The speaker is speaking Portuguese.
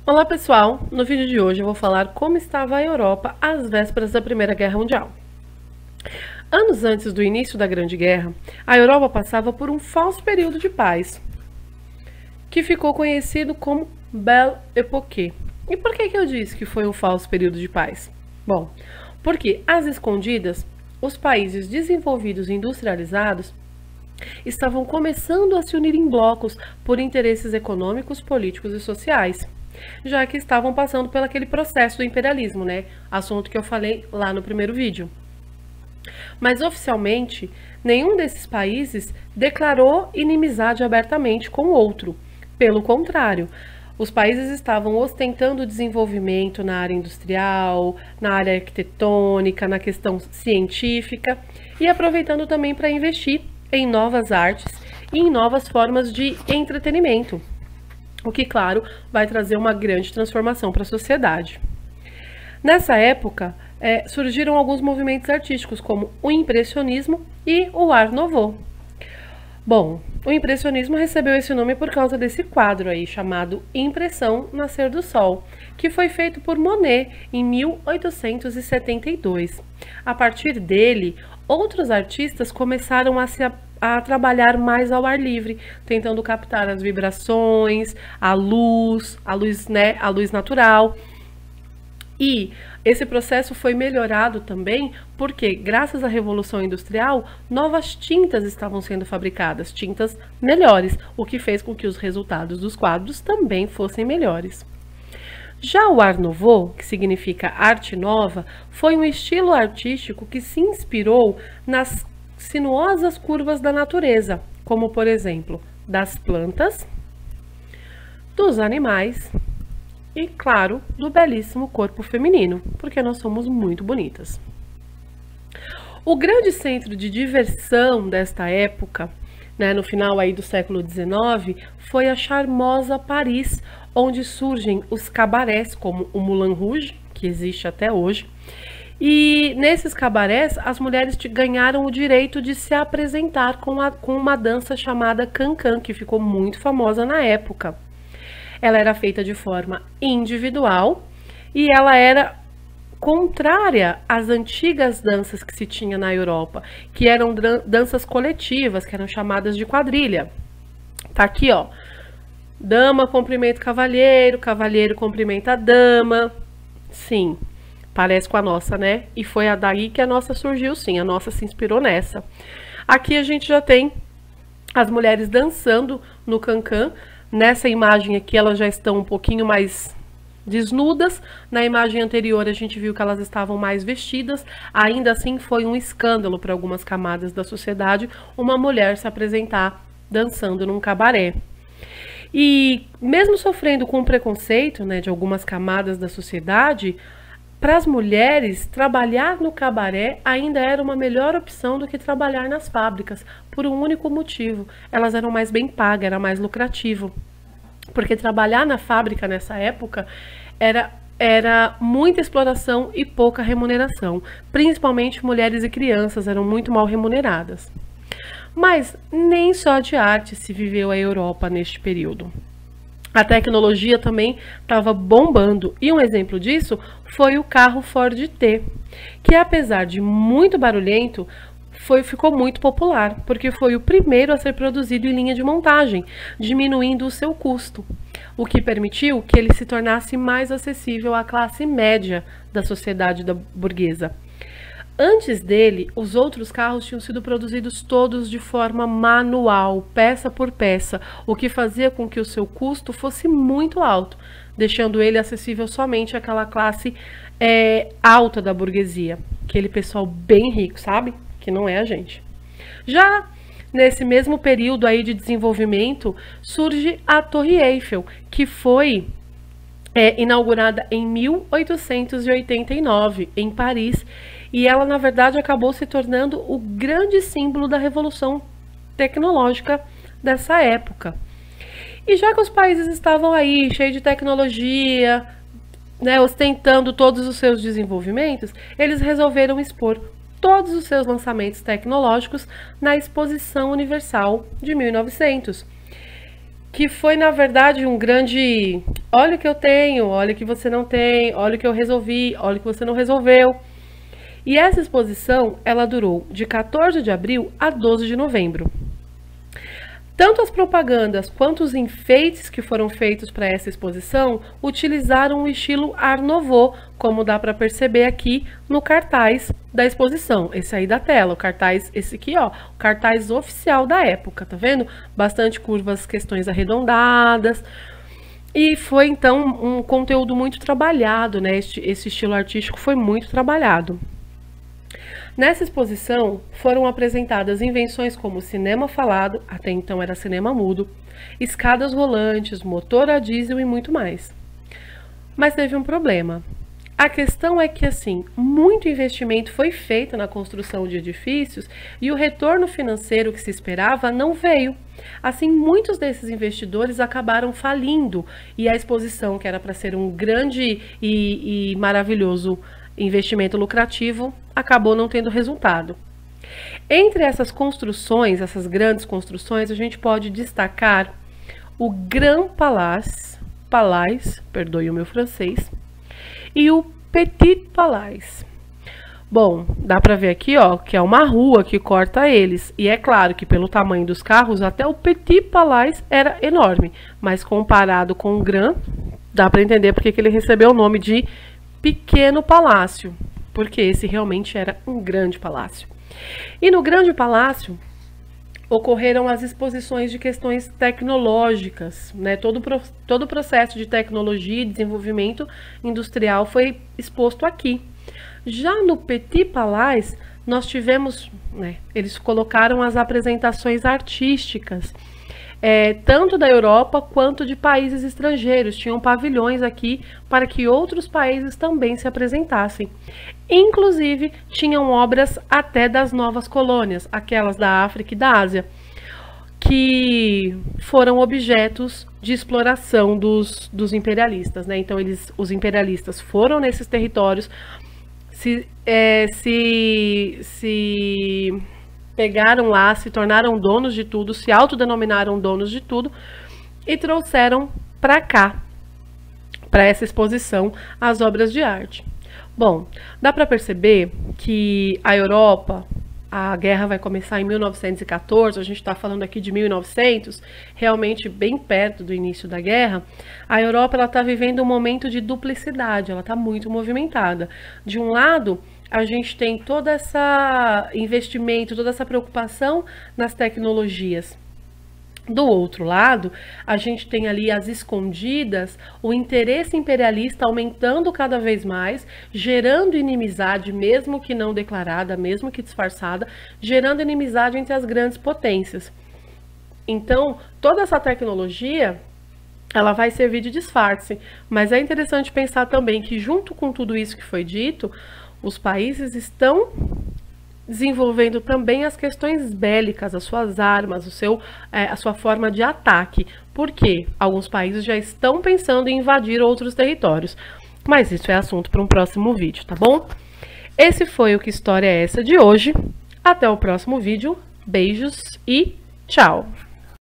Olá pessoal, no vídeo de hoje eu vou falar como estava a Europa às vésperas da Primeira Guerra Mundial. Anos antes do início da Grande Guerra, a Europa passava por um falso período de paz, que ficou conhecido como Belle Époque. E por que eu disse que foi um falso período de paz? Bom, porque às escondidas, os países desenvolvidos e industrializados estavam começando a se unir em blocos por interesses econômicos, políticos e sociais, já que estavam passando por aquele processo do imperialismo, né? Assunto que eu falei lá no primeiro vídeo. Mas oficialmente, nenhum desses países declarou inimizade abertamente com o outro. Pelo contrário, os países estavam ostentando desenvolvimento na área industrial, na área arquitetônica, na questão científica e aproveitando também para investir em novas artes e em novas formas de entretenimento, o que, claro, vai trazer uma grande transformação para a sociedade. Nessa época, surgiram alguns movimentos artísticos, como o impressionismo e o Art Nouveau. Bom, o impressionismo recebeu esse nome por causa desse quadro aí, chamado Impressão Nascer do Sol, que foi feito por Monet em 1872. A partir dele, outros artistas começaram a trabalhar mais ao ar livre, tentando captar as vibrações, a luz natural. E esse processo foi melhorado também porque, graças à Revolução Industrial, novas tintas estavam sendo fabricadas, tintas melhores, o que fez com que os resultados dos quadros também fossem melhores. Já o Art Nouveau, que significa arte nova, foi um estilo artístico que se inspirou nas sinuosas curvas da natureza, como por exemplo, das plantas, dos animais e, claro, do belíssimo corpo feminino, porque nós somos muito bonitas. O grande centro de diversão desta época, no final aí do século XIX, foi a charmosa Paris, onde surgem os cabarés, como o Moulin Rouge, que existe até hoje. E nesses cabarés, as mulheres ganharam o direito de se apresentar com uma dança chamada cancan, que ficou muito famosa na época. Ela era feita de forma individual e ela era contrária às antigas danças que se tinha na Europa, que eram danças coletivas, que eram chamadas de quadrilha. Tá aqui, ó. Dama cumprimenta o cavalheiro, cavalheiro cumprimenta a dama. Sim, parece com a nossa, né? E foi daí que a nossa surgiu, sim. A nossa se inspirou nessa. Aqui a gente já tem as mulheres dançando no cancan. Nessa imagem aqui, elas já estão um pouquinho mais desnudas. Na imagem anterior, a gente viu que elas estavam mais vestidas. Ainda assim, foi um escândalo para algumas camadas da sociedade uma mulher se apresentar dançando num cabaré. E mesmo sofrendo com o preconceito, de algumas camadas da sociedade, para as mulheres, trabalhar no cabaré ainda era uma melhor opção do que trabalhar nas fábricas, por um único motivo: elas eram mais bem pagas, era mais lucrativo. Porque trabalhar na fábrica nessa época era muita exploração e pouca remuneração. Principalmente mulheres e crianças eram muito mal remuneradas. Mas nem só de arte se viveu a Europa neste período. A tecnologia também estava bombando, e um exemplo disso foi o carro Ford T, que apesar de muito barulhento, ficou muito popular, porque foi o primeiro a ser produzido em linha de montagem, diminuindo o seu custo, o que permitiu que ele se tornasse mais acessível à classe média da sociedade burguesa. Antes dele, os outros carros tinham sido produzidos todos de forma manual, peça por peça, o que fazia com que o seu custo fosse muito alto, deixando ele acessível somente àquela classe alta da burguesia, aquele pessoal bem rico, sabe? Que não é a gente. Já nesse mesmo período aí de desenvolvimento, surge a Torre Eiffel, que foi inaugurada em 1889, em Paris, e ela, na verdade, acabou se tornando o grande símbolo da revolução tecnológica dessa época. E já que os países estavam aí, cheios de tecnologia, ostentando todos os seus desenvolvimentos, eles resolveram expor todos os seus lançamentos tecnológicos na Exposição Universal de 1900. que foi, na verdade, um grande olha o que eu tenho, olha o que você não tem, olha o que eu resolvi, olha o que você não resolveu. E essa exposição, ela durou de 14 de abril a 12 de novembro. Tanto as propagandas quanto os enfeites que foram feitos para essa exposição utilizaram o estilo Art Nouveau, como dá para perceber aqui no cartaz da exposição. Esse aí da tela, o cartaz, esse aqui, ó, o cartaz oficial da época, tá vendo? Bastante curvas, questões arredondadas. E foi então um conteúdo muito trabalhado, né? Esse estilo artístico foi muito trabalhado. Nessa exposição foram apresentadas invenções como cinema falado, até então era cinema mudo, escadas rolantes, motor a diesel e muito mais. Mas teve um problema. A questão é que, assim, muito investimento foi feito na construção de edifícios e o retorno financeiro que se esperava não veio. Assim, muitos desses investidores acabaram falindo e a exposição, que era para ser um grande e maravilhoso investimento lucrativo, acabou não tendo resultado. Entre essas construções, essas grandes construções, a gente pode destacar o Grand Palais, perdoe o meu francês, e o Petit Palais. Bom, dá para ver aqui, ó, que é uma rua que corta eles. E é claro que pelo tamanho dos carros, até o Petit Palais era enorme. Mas comparado com o Grand, dá para entender porque que ele recebeu o nome de Pequeno Palácio. Porque esse realmente era um grande palácio. E no Grande Palácio ocorreram as exposições de questões tecnológicas, né? Todo o processo de tecnologia e desenvolvimento industrial foi exposto aqui. Já no Petit Palais, nós tivemos, né, eles colocaram as apresentações artísticas, tanto da Europa quanto de países estrangeiros. Tinham pavilhões aqui para que outros países também se apresentassem. Inclusive, tinham obras até das novas colônias, aquelas da África e da Ásia, que foram objetos de exploração dos imperialistas, né? Então, os imperialistas foram nesses territórios, se pegaram lá, se tornaram donos de tudo, se autodenominaram donos de tudo e trouxeram para cá, para essa exposição, as obras de arte. Bom, dá para perceber que a Europa, a guerra vai começar em 1914, a gente está falando aqui de 1900, realmente bem perto do início da guerra. A Europa está vivendo um momento de duplicidade, ela está muito movimentada. De um lado, a gente tem todo esse investimento, toda essa preocupação nas tecnologias. Do outro lado, a gente tem ali as escondidas, o interesse imperialista aumentando cada vez mais, gerando inimizade, mesmo que não declarada, mesmo que disfarçada, gerando inimizade entre as grandes potências. Então, toda essa tecnologia, ela vai servir de disfarce, mas é interessante pensar também que, junto com tudo isso que foi dito, os países estão desenvolvendo também as questões bélicas, as suas armas, a sua forma de ataque. Porque alguns países já estão pensando em invadir outros territórios. Mas isso é assunto para um próximo vídeo, tá bom? Esse foi o Que História é Essa de hoje. Até o próximo vídeo. Beijos e tchau!